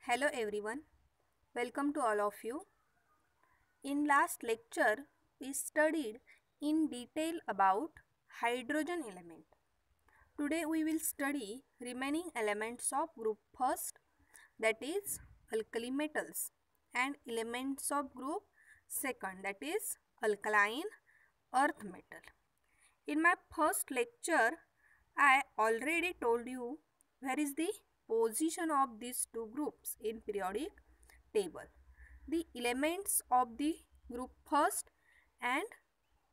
Hello everyone, welcome to all of you. In last lecture, we studied in detail about hydrogen element. Today we will study remaining elements of group first, that is alkali metals, and elements of group second, that is alkaline earth metal. In my first lecture, I already told you where is the position of these two groups in periodic table. The elements of the group first and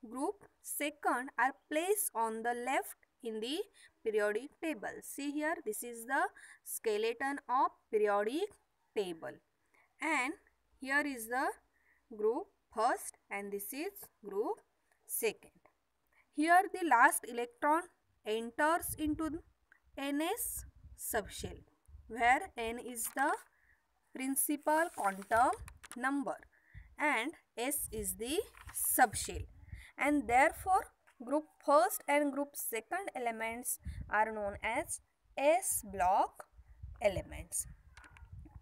group second are placed on the left in the periodic table. See here, this is the skeleton of periodic table, and here is the group first and this is group second. Here the last electron enters into Ns subshell, where N is the principal quantum number and S is the subshell, and therefore group first and group second elements are known as S block elements.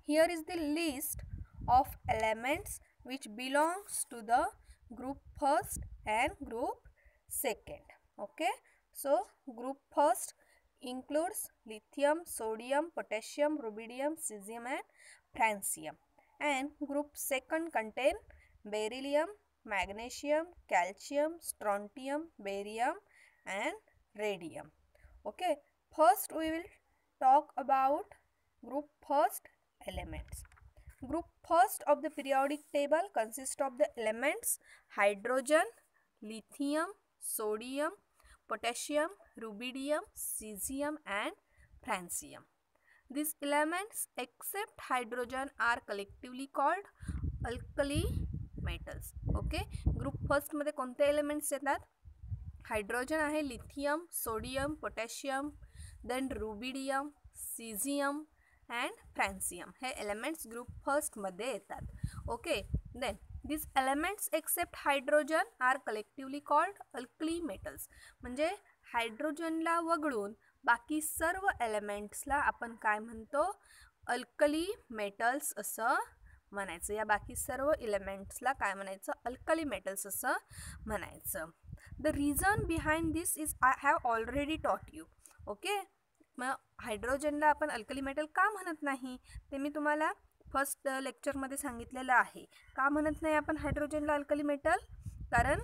Here is the list of elements which belongs to the group first and group second. Okay, so group first includes lithium, sodium, potassium, rubidium, cesium and francium, and group second contain beryllium, magnesium, calcium, strontium, barium and radium. Okay, first we will talk about group first elements. Group first of the periodic table consists of the elements hydrogen, lithium, sodium, potassium, rubidium, cesium and francium. These elements except hydrogen are collectively called alkali metals. Okay, group first मध्ये कोणते elements येतात? Hydrogen आहे, lithium, sodium, potassium, then rubidium, caesium and francium हे elements group first मध्ये येतात. Okay, then these elements except hydrogen are collectively called alkali metals. म्हणजे हायड्रोजनला वगळून बाकी सर्व एलिमेंट्सला आपण काय म्हणतो? अल्कली मेटल्स असं म्हणायचं. या बाकी सर्व एलिमेंट्सला काय म्हणायचं? अल्कली मेटल्स असं म्हणायचं. The reason behind this is I have already taught you. Okay, मग हायड्रोजनला आपण अल्कली मेटल का म्हणत नाही ते मी तुम्हाला फर्स्ट लेक्चरमध्ये सांगितलेलं आहे. का म्हणत नाही आपण हायड्रोजनला अल्कली मेटल? कारण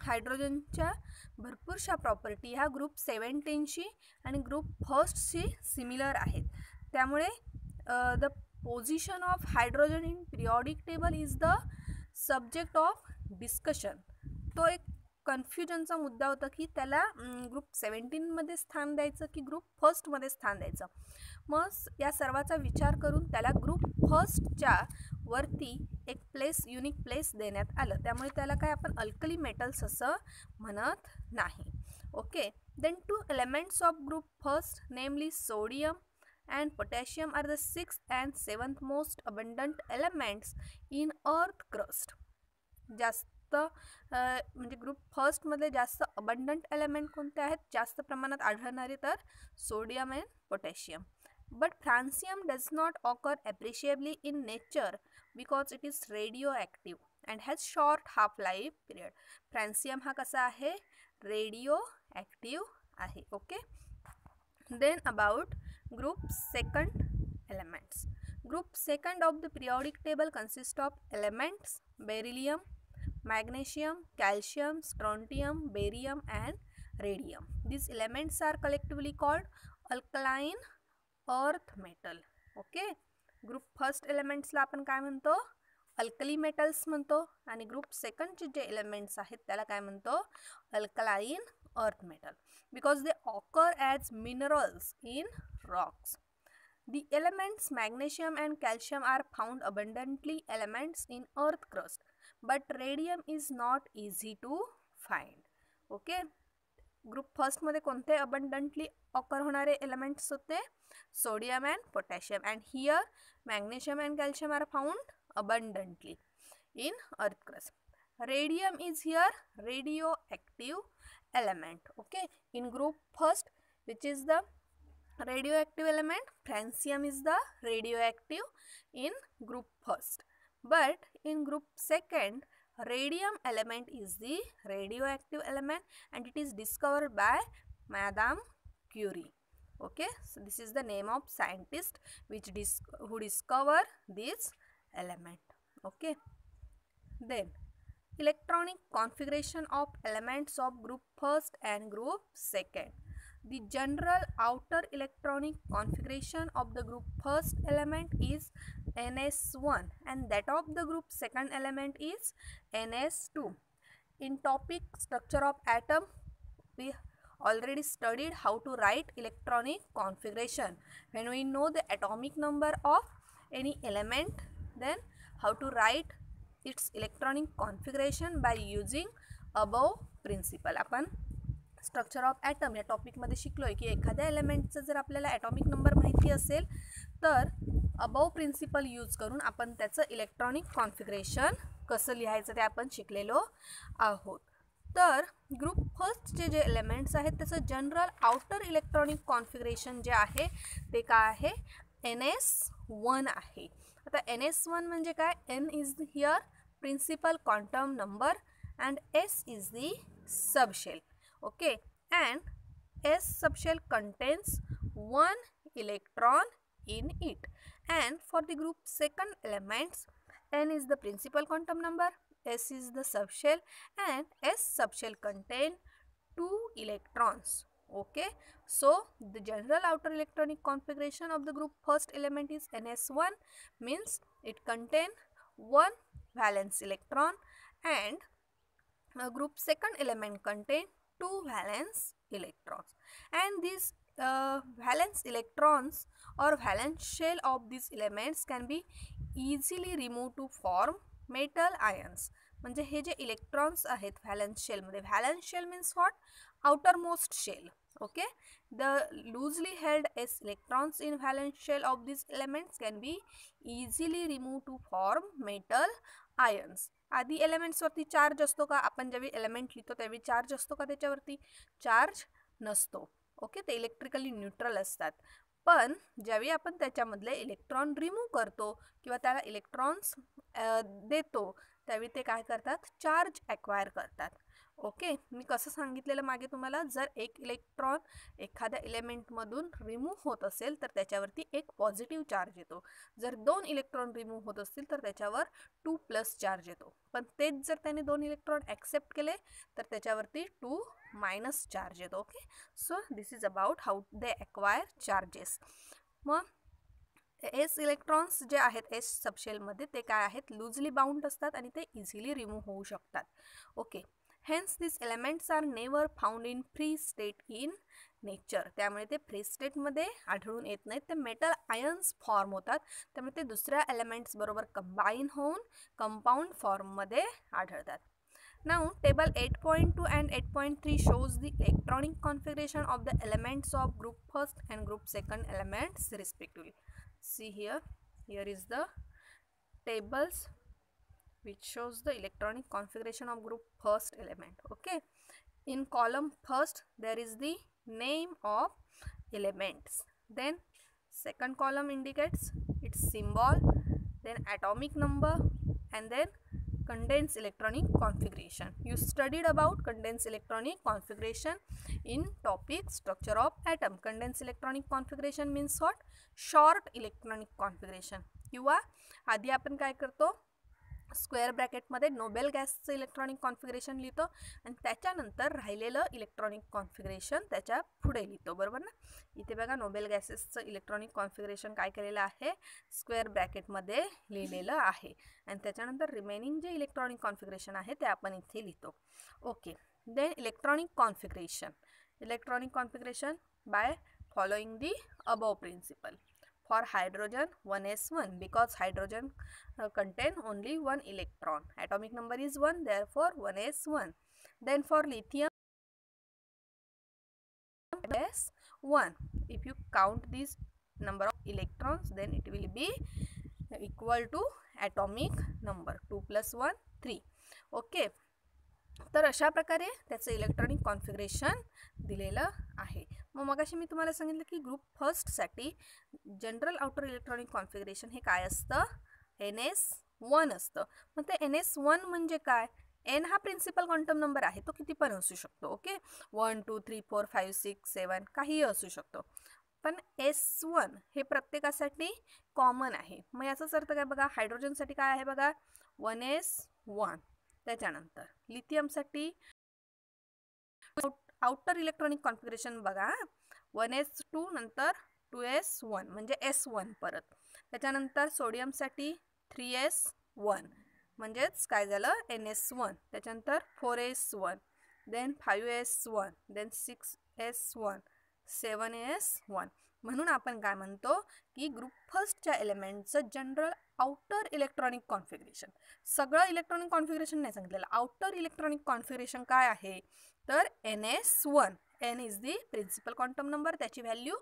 हायड्रोजनच्या भरपूरशा प्रॉपर्टी ह्या ग्रुप 17शी आणि ग्रुप फर्स्टशी सिमिलर आहेत. त्यामुळे the position of hydrogen in periodic table is the subject of discussion. तो एक कन्फ्युजनचा मुद्दा होता की त्याला ग्रुप 17मध्ये स्थान द्यायचं की ग्रुप फर्स्टमध्ये स्थान द्यायचं. मग या सर्वाचा विचार करून त्याला ग्रुप फर्स्टच्या वरती एक प्लेस, युनिक प्लेस देण्यात आलं. त्यामुळे त्याला काय आपण अल्कली मेटल्स असं म्हणत नाही. Okay, then two elements of group first namely sodium and potassium are the 6th and 7th most abundant elements in earth crust. जास्त म्हणजे ग्रुप फर्स्टमध्ये जास्त अबंडंट एलिमेंट कोणते आहेत? जास्त प्रमाणात आढळणारे तर sodium and potassium. But francium does not occur appreciably in nature because it is radioactive and has short half life period. Francium हा कसा आहे? रेडिओ ॲक्टिव्ह आहे. Okay, then about group second elements. Group second of the periodic table consists of elements beryllium, magnesium, calcium, strontium, barium and radium. These elements are collectively called alkaline earth metal. Okay, group first elements ला आपण काय म्हणतो? Alkali metals म्हणतो आणि group सेकंडचे जे elements आहेत त्याला काय म्हणतो? Alkaline earth metal because they occur as minerals in rocks. The elements magnesium and calcium are found abundantly elements in earth crust, but radium is not easy to find. Okay, group first मध्ये कोणते abundantly occur होणारे elements होते? Sodium and potassium, and here magnesium and calcium are found abundantly in earth crust. Radium is here radioactive element. Okay, in group first, which is the radioactive element, francium is the radioactive in group first, but in group second radium element is the radioactive element and it is discovered by Madame Curie. Okay, so this is the name of scientist who discover this element. Okay, then electronic configuration of elements of group first and group second. The general outer electronic configuration of the group first element is NS1 and that of the group second element is NS2. In topic structure of atom, we already studied how to write electronic configuration. When we know the atomic number of any element, then how to write its electronic configuration by using above principle. आपण structure of item या टॉपिकमध्ये शिकलोय की एखाद्या एलिमेंटचं जर आपल्याला atomic number माहिती असेल तर अबव प्रिन्सिपल यूज करून आपण त्याचं इलेक्ट्रॉनिक कॉन्फिगरेशन कसं लिहायचं ते आपण शिकलेलो आहोत. तर ग्रुप फर्स्टचे जे एलिमेंट्स आहेत त्याचं जनरल आउटर इलेक्ट्रॉनिक कॉन्फिगरेशन जे आहे ते काय आहे NS1 आहे. आता NS1 म्हणजे काय, N is here principal quantum number and S is the subshell. Okay, and S subshell contains one electron in it, and for the group second elements N is the principal quantum number, S is the subshell and S subshell contain 2 electrons. Okay, so the general outer electronic configuration of the group first element is NS1, means it contain one valence electron, and group second element contain 2 valence electrons, and these valence electrons or valence shell of these elements can be easily removed to form metal ions. म्हणजे हे जे electrons आहेत valence शेलमध्ये, valence shell means what, outermost shell. Okay, the loosely held s electrons in valence shell of these elements can be easily removed to form metal ions. आधी elements वरती charge असतो का, आपण जेव्हा एलिमेंट लिहितो त्यावेळी चार्ज असतो का त्याच्यावरती, चार्ज नसतो. ओके, ते इलेक्ट्रिकली न्यूट्रल असतात. पण ज्यावेळी आपण त्याच्यामधले इलेक्ट्रॉन रिमूव्ह करतो किंवा त्याला इलेक्ट्रॉन्स देतो त्यावेळी ते काय करतात, चार्ज ॲक्वायर करतात. ओके, मी कसं सांगितलेलं मागे तुम्हाला, जर एक इलेक्ट्रॉन एखाद्या एलिमेंटमधून रिमूव्ह होत असेल तर त्याच्यावरती एक पॉझिटिव्ह चार्ज येतो, जर 2 इलेक्ट्रॉन रिमूव्ह होत असतील तर त्याच्यावर 2+ चार्ज येतो. पण तेच जर त्याने 2 इलेक्ट्रॉन ॲक्सेप्ट केले तर त्याच्यावरती 2- चार्ज येतो. Okay, so this is about how they acquire charges. मग एस इलेक्ट्रॉन्स जे आहेत एस सबशेलमध्ये ते काय आहेत, लूजली बाउंड असतात आणि ते इझिली रिमूव्ह होऊ शकतात. Okay, hence these elements are never found in free state in nature. त्यामुळे ते फ्री स्टेटमध्ये आढळून येत नाहीत, ते मेटल आयन्स फॉर्म होतात, त्यामुळे ते दुसऱ्या एलिमेंट्स बरोबर कंबाईन होऊन कंपाऊंड फॉर्ममध्ये आढळतात. Now table 8.2 and 8.3 shows the electronic configuration of the elements of group first and group second elements respectively. See here, here is the tables which shows the electronic configuration of group first element. Okay, in column first there is the name of elements, then second column indicates its symbol, then atomic number, and then condensed electronic configuration. You studied about condensed electronic configuration in topic structure of atom. Condensed electronic configuration means what, short electronic configuration. किंवा आधी आपण काय करतो, square ब्रॅकेटमध्ये Nobel गॅसचं electronic configuration लिहितो आणि त्याच्यानंतर राहिलेलं इलेक्ट्रॉनिक कॉन्फिगरेशन त्याच्या पुढे लिहितो, बरोबर ना. इथे बघा नोबेल गॅसेसचं इलेक्ट्रॉनिक कॉन्फिगरेशन काय केलेलं आहे, स्क्वेअर ब्रॅकेटमध्ये लिहिलेलं आहे आणि त्याच्यानंतर रिमेनिंग जे इलेक्ट्रॉनिक कॉन्फिगरेशन आहे ते आपण इथे लिहितो. Okay, then electronic configuration by following the above principle. For hydrogen 1s1 because hydrogen contain only 1 electron, atomic number is 1, therefore 1s1. Then for lithium s1, if you count this number of electrons then it will be equal to atomic number 2 + 1 3. Okay, तर अशा प्रकारे त्याचं electronic configuration दिलेलं आहे. मगाशी मी तुम्हाला सांगितलं की ग्रुप फर्स्टसाठी जनरल आउटर इलेक्ट्रॉनिक कॉन्फिगरेशन हे काय असतं, NS1 असतं. मग ते NS1 म्हणजे काय, N हा प्रिन्सिपल क्वांटम नंबर आहे, तो किती पण असू शकतो. ओके, 1 2 3 4 5 6 7 काहीही असू शकतो. पण S1 हे प्रत्येकासाठी कॉमन आहे. मग याचाच अर्थ काय बघा, हायड्रोजनसाठी काय आहे बघा 1S1. त्याच्यानंतर लिथियमसाठी आउटर इलेक्ट्रॉनिक कॉन्फिगरेशन बघा 1S2 नंतर 2S1 म्हणजे S1 परत. त्याच्यानंतर सोडियमसाठी 3S1 म्हणजेच काय झालं NS1. त्याच्यानंतर 4S1 then 5S1 then 6S1 7S1. म्हणून आपण काय म्हणतो की ग्रुप फर्स्टच्या एलिमेंटचं जनरल आउटर इलेक्ट्रॉनिक कॉन्फिगरेशन, सगळं इलेक्ट्रॉनिक कॉन्फिगरेशन नाही सांगितलेलं, आउटर इलेक्ट्रॉनिक कॉन्फिगरेशन काय आहे तर NS1. N is the principal quantum number, त्याची व्हॅल्यू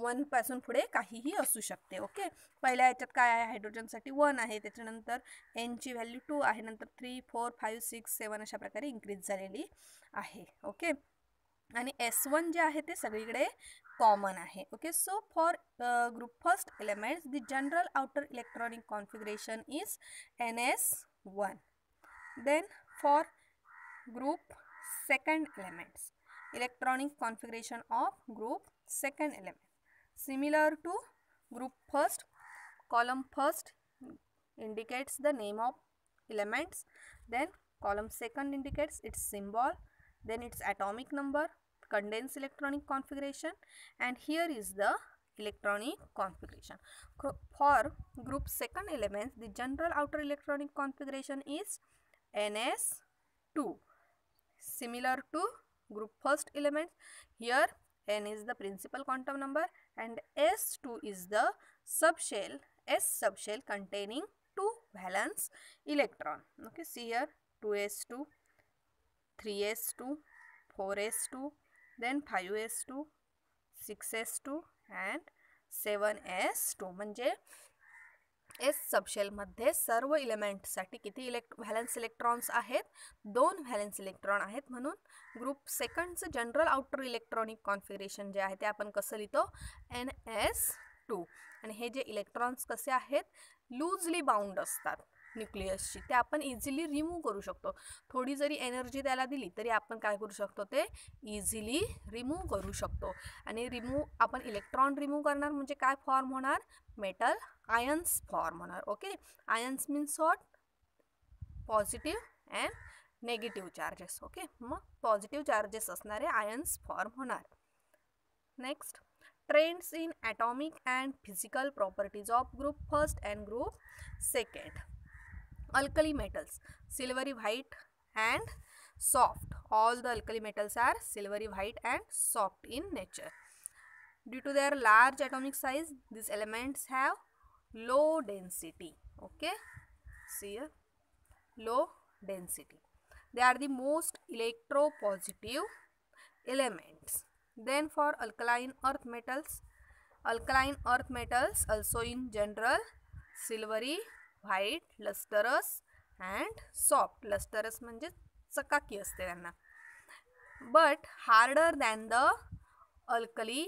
1 पासून पुढे काहीही असू शकते. ओके, पहिल्या याच्यात काय आहे, हायड्रोजनसाठी 1 आहे, त्याच्यानंतर N ची व्हॅल्यू 2 आहे, नंतर 3 4 5 6 7 अशा प्रकारे इन्क्रीज झालेली आहे. ओके, आणि S1 जे आहे ते सगळीकडे कॉमन आहे. Okay, so for group first elements the general outer electronic configuration is NS1. Then for group second elements, electronic configuration of group second element similar to group first. Column first indicates the name of elements, then column second indicates its symbol, then its atomic number, condensed electronic configuration, and here is the electronic configuration. For group second elements the general outer electronic configuration is NS2, similar to group first element. Here N is the principal quantum number and S2 is the subshell, S subshell containing 2 valence electron. Okay, see here 2S2, 3S2, 4S2, then 5S2, 6S2 and 7S2. म्हणजे S subshell मध्ये सर्व इलेमेंटसाठी किती valence electrons आहेत, 2 valence electron आहेत. म्हणून group सेकंडचं general outer electronic configuration जे आहे ते आपण कसं लिहितो NS2. आणि हे जे इलेक्ट्रॉन्स कसे आहेत, लूजली बाउंड असतात न्यूक्लियसशी, ते आपण इझिली रिमूव्ह करू शकतो. थोडी जरी एनर्जी त्याला दिली तरी आपण काय करू शकतो, ते इझिली रिमूव्ह करू शकतो. आणि आपण इलेक्ट्रॉन रिमूव्ह करणार म्हणजे काय फॉर्म होणार, मेटल आयन्स फॉर्म होणार. Okay, ions means what, positive and negative charges. Okay, मग पॉझिटिव्ह चार्जेस असणारे आयन्स फॉर्म होणार. Next, trends in atomic and physical properties of group first and group second. Alkali metals, silvery white and soft. All the alkali metals are silvery white and soft in nature. Due to their large atomic size, these elements have low density. Okay, see here, low density. They are the most electropositive elements. Then for alkaline earth metals also in general silvery white, lustrous and soft. Lustrous म्हणजे चकाकी असते त्यांना, but harder than the alkali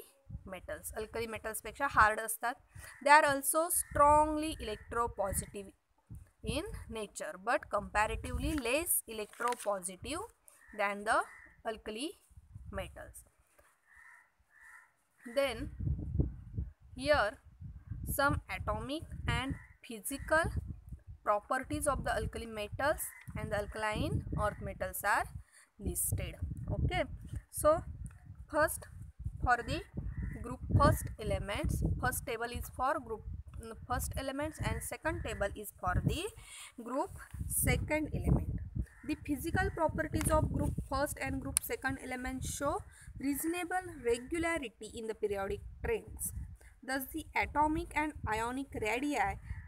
metals. Alkali मेटल्सपेक्षा hard असतात. They are also strongly electropositive in nature but comparatively less electropositive than the alkali metals. Then here some atomic and physical properties of the alkali metals and the alkaline earth metals are listed. Okay, so first for the group first elements, first table is for group first elements and second table is for the group second element. The physical properties of group first and group second elements show reasonable regularity in the periodic trends. Thus the atomic and ionic radii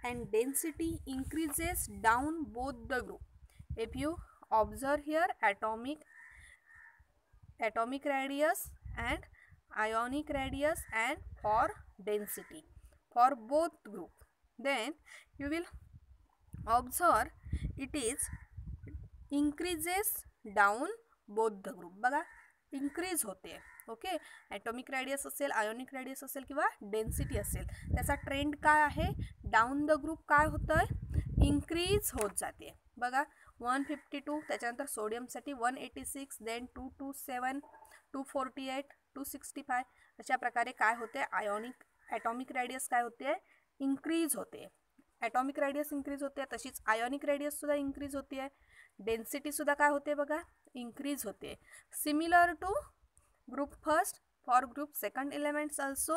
and density increases down both the group. If you observe here atomic radius and ionic radius and for density for both group, then you will observe it is increases down both the group. बघा increase होते. Okay, atomic radius असेल, ionic radius असेल किंवा density असेल, त्याचा trend काय आहे, down the group काय होतं आहे, इंक्रीज होत जाते. बघा 152, त्याच्यानंतर सोडियमसाठी 186, देन 227, 248, 265, अशा प्रकारे काय होते, आयोनिक ॲटॉमिक रेडियस काय होते, इंक्रीज होते. ॲटॉमिक रेडियस इंक्रीज होते, तशीच आयोनिक रेडियससुद्धा इंक्रीज होते आहे. डेन्सिटीसुद्धा काय होते बघा, इंक्रीज होते. Similar to group first, for group second elements also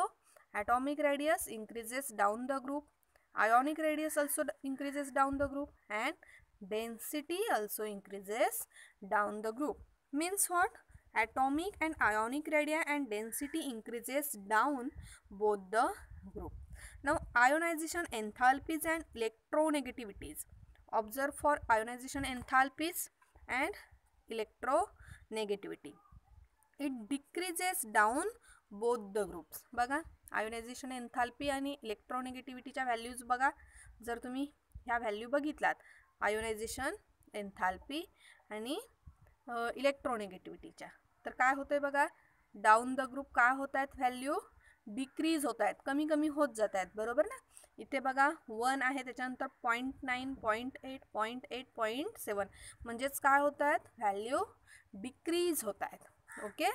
atomic radius increases down the group, ionic radius also increases down the group, and density also increases down the group. Means what? Atomic and ionic radii and density increases down both the group. Now ionization enthalpies and electronegativities. Observe for ionization enthalpies and electronegativity. It decreases down both the groups. बघा ionisation enthalpy आणि इलेक्ट्रोनेगेटिव्हिटीच्या values बघा. जर तुम्ही ह्या value बघितलात ionisation enthalpy आणि इलेक्ट्रोनेगेटिव्हिटीच्या, तर काय होतंय बघा, डाऊन द ग्रुप काय होत आहेत, व्हॅल्यू डिक्रीज होत आहेत, कमी कमी होत जात आहेत. बरोबर ना. इथे बघा 1 आहे, त्याच्यानंतर 0.9, 0.8, 0.8, 0.7, म्हणजेच काय होत आहेत, व्हॅल्यू डिक्रीज होत आहेत. ओके,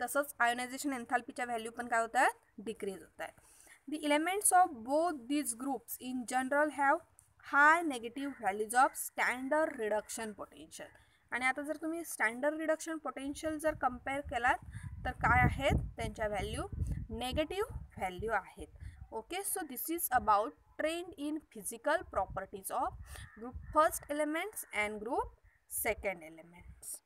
तसंच आयोनायझेशन एन्थाल्पीच्या व्हॅल्यू पण काय होत आहेत, डिक्रीज होत आहेत. The elements of both these groups in general have high negative values of standard reduction potential. आणि आता जर तुम्ही स्टँडर्ड रिडक्शन पोटेन्शियल जर कम्पेअर केलात तर काय आहेत, त्यांच्या व्हॅल्यू नेगेटिव्ह व्हॅल्यू आहेत. Okay, so this is about trend in physical properties of group first elements and group second elements.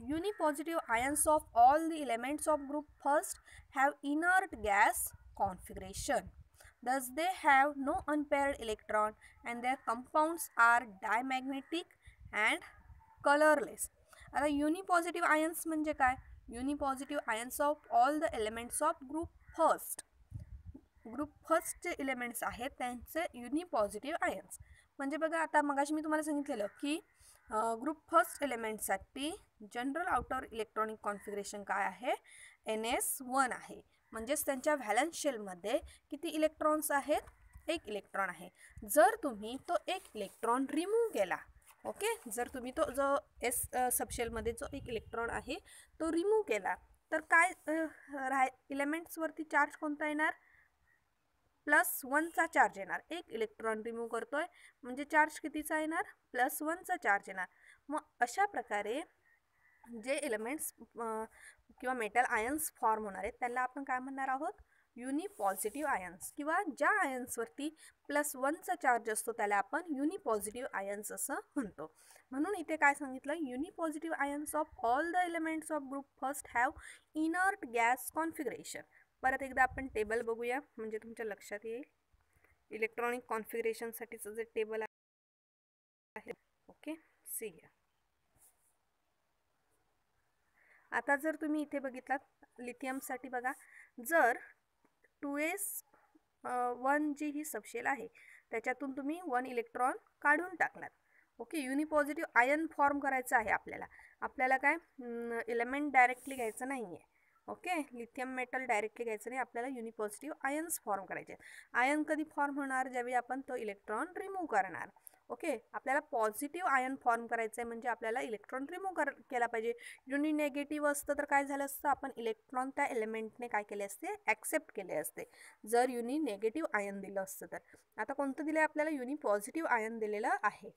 Unipositive ions of all the elements of group first have inert gas configuration. Thus they have no unpaired electron and their compounds are diamagnetic and colorless. आता unipositive ions म्हणजे काय, unipositive ions of all the elements of group first. Group first जे elements आहेत त्यांचे युनिपॉझिटिव्ह ions. म्हणजे बघा आता मगाशी मी तुम्हाला सांगितलेलं की ग्रुप फर्स्ट एलिमेंटसाठी जनरल आउटर इलेक्ट्रॉनिक कॉन्फिगरेशन काय आहे, NS1 आहे. म्हणजेच त्यांच्या व्हॅलन्स शेलमध्ये किती इलेक्ट्रॉन्स आहेत, एक इलेक्ट्रॉन आहे. जर तुम्ही तो एक इलेक्ट्रॉन रिमूव्ह केला, ओके, जर तुम्ही तो जो एस सबशेलमध्ये जो एक इलेक्ट्रॉन आहे तो रिमूव्ह केला तर काय एलिमेंट्सवरती चार्ज कोणता येणार, +1चा चार्ज येणार. एक इलेक्ट्रॉन रिमूव्ह करतोय म्हणजे चार्ज कितीचा येणार, +1चा चार्ज येणार. मग अशा प्रकारे जे एलिमेंट्स किंवा मेटल आयन्स फॉर्म होणार आहेत त्याला आपण काय म्हणणार आहोत, युनिपॉझिटिव्ह आयन्स, किंवा ज्या आयन्सवरती +1चा चार्ज असतो त्याला आपण युनिपॉझिटिव्ह आयन्स असं म्हणतो. म्हणून इथे काय सांगितलं, unipositive ions of all the elements of group first have inert gas configuration. परत एकदा आपण टेबल बघूया म्हणजे तुमच्या लक्षात येईल. इलेक्ट्रॉनिक कॉन्फिगरेशनसाठीचं जे टेबल आहे, ओके, सी. आता जर तुम्ही इथे बघितलात लिथियमसाठी बघा, जर 2s1 जी ही सबशेल आहे त्याच्यातून तुम्ही 1 इलेक्ट्रॉन काढून टाकलात, ओके, युनिपॉझिटिव्ह आयन फॉर्म करायचं आहे आपल्याला काय एलिमेंट डायरेक्टली घ्यायचं नाही आहे. ओके, लिथियम मेटल डायरेक्टली घ्यायचं नाही, आपल्याला युनिपॉझिटिव्ह आयन्स फॉर्म करायचे. आयन कधी फॉर्म होणार, ज्यावेळी आपण तो इलेक्ट्रॉन रिमूव्ह करणार. ओके, आपल्याला पॉझिटिव्ह आयन फॉर्म करायचं आहे म्हणजे आपल्याला इलेक्ट्रॉन रिमूव्ह केला पाहिजे. युनि नेगेटिव्ह असतं तर काय झालं असतं, आपण इलेक्ट्रॉन त्या एलिमेंटने काय केले असते, ॲक्सेप्ट केले असते जर युनि नेगेटिव्ह आयन दिलं असतं तर. आता कोणतं दिलं आहे आपल्याला, युनि पॉझिटिव्ह आयन दिलेलं आहे.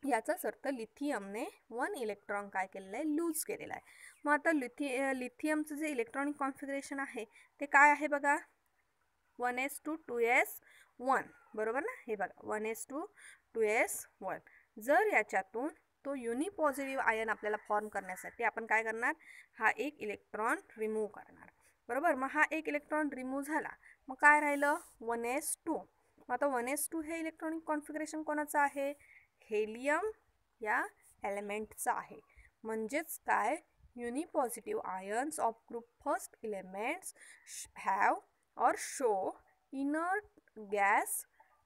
याचाच अर्थ लिथियमने 1 इलेक्ट्रॉन काय केलेलं आहे, लूज केलेला आहे. मग आता लिथियमचं जे इलेक्ट्रॉनिक कॉन्फिगरेशन आहे ते काय आहे बघा, 1s2 2s1, बरोबर ना. हे बघा 1s2 2s1. जर याच्यातून तो युनिपॉझिटिव्ह आयन आपल्याला फॉर्म करण्यासाठी आपण काय करणार, हा एक इलेक्ट्रॉन रिमूव्ह करणार, बरोबर. मग हा एक इलेक्ट्रॉन रिमूव्ह झाला, मग काय राहिलं 1s2. मग आता 1s2 हे इलेक्ट्रॉनिक कॉन्फिगरेशन कोणाचं आहे, हेलियम या एलिमेंटचा आहे. म्हणजेच काय, unipositive ions of group first elements have or show inert gas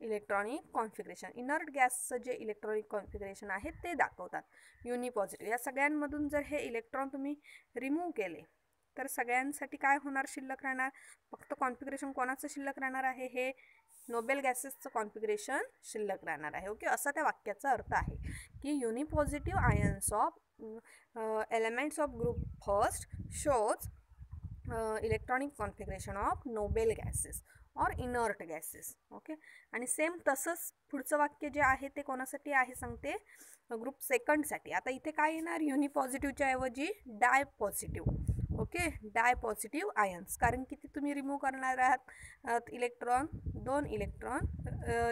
electronic configuration. Inert गॅसचं जे इलेक्ट्रॉनिक कॉन्फिगरेशन आहे ते दाखवतात. युनिपॉझिटिव्ह या सगळ्यांमधून जर हे इलेक्ट्रॉन तुम्ही रिमूव्ह केले तर सगळ्यांसाठी काय होणार, शिल्लक राहणार, फक्त कॉन्फिगरेशन कोणाचं शिल्लक राहणार आहे, हे नोबेल गॅसेसचं कॉन्फिगरेशन शिल्लक राहणार आहे. ओके, असा त्या वाक्याचा अर्थ आहे की unipositive ions of elements of group first shows electronic configuration of noble gases और इनर्ट गॅसेस. ओके, आणि सेम तसंच पुढचं वाक्य जे आहे ते कोणासाठी आहे सांगते, ग्रुप सेकंडसाठी. आता इथे काय येणार, युनिपॉझिटिव्हच्या ऐवजी डाय पॉझिटिव्ह. ओके, डाय पॉझिटिव्ह आयन्स, कारण किती तुम्ही रिमूव्ह करणार आहात इलेक्ट्रॉन, 2 इलेक्ट्रॉन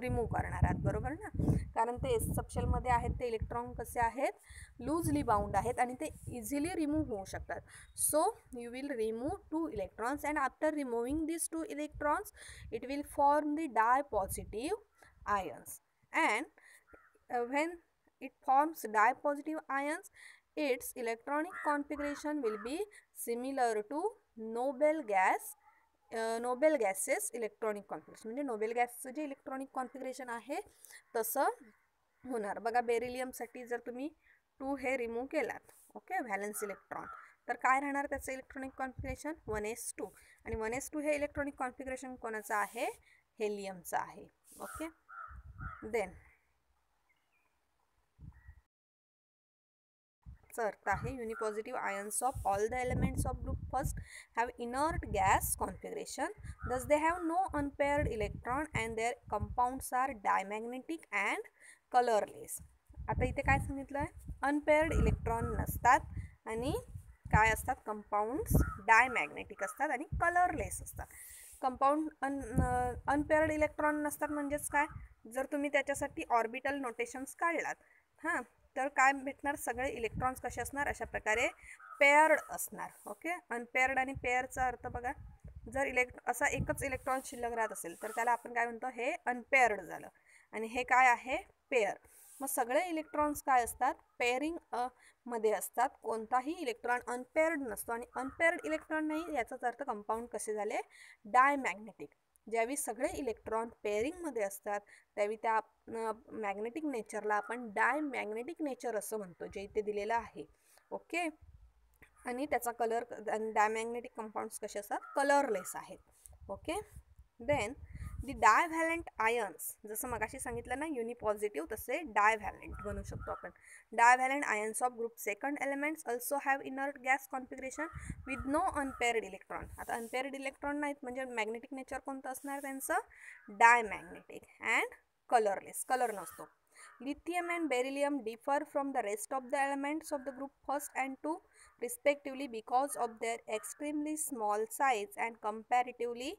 रिमूव्ह करणार आहात, बरोबर ना, कारण ते एस सबशेलमध्ये आहेत ते इलेक्ट्रॉन कसे आहेत, लूजली बाउंड आहेत आणि ते इझिली रिमूव्ह होऊ शकतात. So you will remove 2 electrons and after removing these 2 electrons it will form the dipositive ions, and when it forms dipositive ions its electronic configuration will be similar to noble gases electronic configuration. म्हणजे Nobel गॅसचं जे electronic configuration आहे तसं होणार. बघा, बेरिलियमसाठी जर तुम्ही 2 हे रिमूव्ह केलात, ओके, व्हॅलन्स इलेक्ट्रॉन, तर काय राहणार त्याचं इलेक्ट्रॉनिक कॉन्फिगरेशन 1s2, आणि 1s2 हे इलेक्ट्रॉनिक कॉन्फिगरेशन कोणाचं आहे, हेलियमचं आहे. ओके, देन अर्थ आहे unipositive ions of all the elements of group first have inert gas configuration, thus they have no unpaired electron and their compounds are diamagnetic and colourless. आता इथे काय सांगितलं आहे, अनपेअर्ड इलेक्ट्रॉन नसतात आणि काय असतात, कंपाऊंड्स डायमॅग्नेटिक असतात आणि कलरलेस असतात. कंपाऊंड अनपेअर्ड इलेक्ट्रॉन नसतात म्हणजेच काय, जर तुम्ही त्याच्यासाठी ऑर्बिटल नोटेशन्स काढलात हां, तर काय भेटणार, सगळे इलेक्ट्रॉन्स कसे असणार, अशा प्रकारे पेअर्ड असणार. ओके, अनपेअर्ड आणि पेअरचा अर्थ बघा, जर असा एकच इलेक्ट्रॉन शिल्लक राहत असेल तर त्याला आपण काय म्हणतो, हे अनपेअर्ड झालं, आणि हे काय आहे, पेअर. मग सगळे इलेक्ट्रॉन्स काय असतात, पेअरिंग मध्ये असतात, कोणताही इलेक्ट्रॉन अनपेअर्ड नसतो, आणि अनपेअर्ड इलेक्ट्रॉन नाही याचाच अर्थ कंपाऊंड कसे झाले, डायमॅग्नेटिक. ज्यावेळी सगळे इलेक्ट्रॉन पेअरिंगमध्ये असतात त्यावेळी त्या मॅग्नेटिक नेचरला आपण डायमॅग्नेटिक नेचर असं म्हणतो, जे इथे दिलेलं आहे. ओके, आणि त्याचा कलर, डायमॅग्नेटिक कंपाऊंड्स कसे असतात, कलरलेस आहेत. ओके, देन दी डायव्हॅलंट आयन्स, जसं मगाशी सांगितलं ना युनिपॉझिटिव्ह, तसे डायव्हॅलंट बनवू शकतो आपण. Divalent ions of group second elements also have inert gas configuration with no unpaired electron. आता अनपेअर्ड इलेक्ट्रॉन नाहीत म्हणजे मॅग्नेटिक नेचर कोणतं असणार त्यांचं, डायमॅग्नेटिक अँड कलरलेस, कलर नसतो. Lithium and beryllium differ from the rest of the elements of the group first and 2 respectively because of their extremely small size and comparatively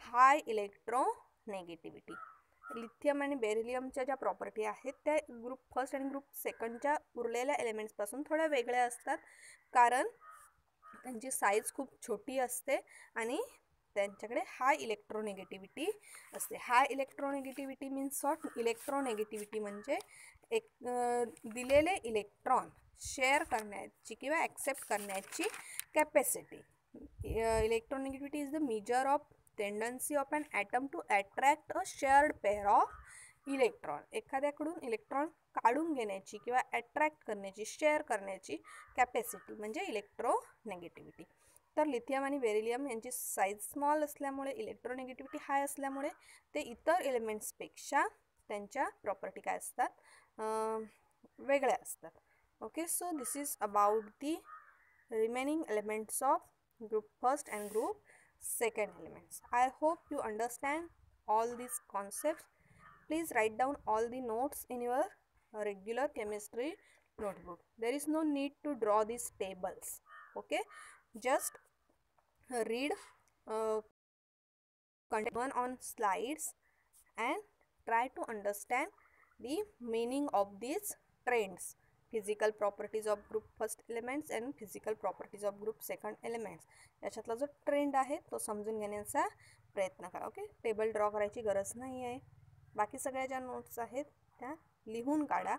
high electronegativity. Lithium आणि बेरिलियमच्या ज्या property आहेत त्या group first आणि group सेकंडच्या उरलेल्या एलिमेंट्सपासून थोड्या वेगळ्या असतात, कारण त्यांची साईज खूप छोटी असते आणि त्यांच्याकडे हाय इलेक्ट्रोनेगेटिव्हिटी असते. High electronegativity means what, electronegativity म्हणजे एक दिलेले इलेक्ट्रॉन शेअर करण्याची किंवा ॲक्सेप्ट करण्याची capacity. Electronegativity is the major of tendency of an atom to attract a shared pair of electron. एखाद्याकडून इलेक्ट्रॉन काढून घेण्याची किंवा अट्रॅक्ट करण्याची, शेअर करण्याची कॅपॅसिटी म्हणजे इलेक्ट्रोनेगेटिव्हिटी. तर लिथियम आणि बेरिलियम यांची साईज स्मॉल असल्यामुळे, इलेक्ट्रोनेगेटिव्हिटी हाय असल्यामुळे ते इतर एलिमेंट्सपेक्षा त्यांच्या प्रॉपर्टी काय असतात, वेगळ्या असतात. Okay, so this is about the remaining elements of group first and group second elements. I hope you understand all these concepts. Please write down all the notes in your regular chemistry notebook. There is no need to draw these tables. Okay, just read one on slides and try to understand the meaning of these trends. Physical properties of group first elements and physical properties of group second elements. याच्यातला जो trend आहे तो समजून घेण्याचा प्रयत्न करा. Okay, table draw करायची गरज नाही आहे. बाकी सगळ्या ज्या नोट्स आहेत त्या लिहून काढा.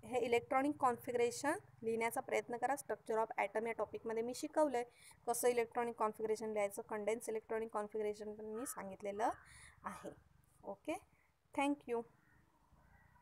हे इलेक्ट्रॉनिक कॉन्फिगरेशन लिहिण्याचा प्रयत्न करा. स्ट्रक्चर ऑफ ॲटम या टॉपिकमध्ये मी शिकवलं आहे कसं इलेक्ट्रॉनिक कॉन्फिगरेशन लिहायचं. कंडेन्स इलेक्ट्रॉनिक कॉन्फिगरेशन पण मी सांगितलेलं आहे. Okay, thank you.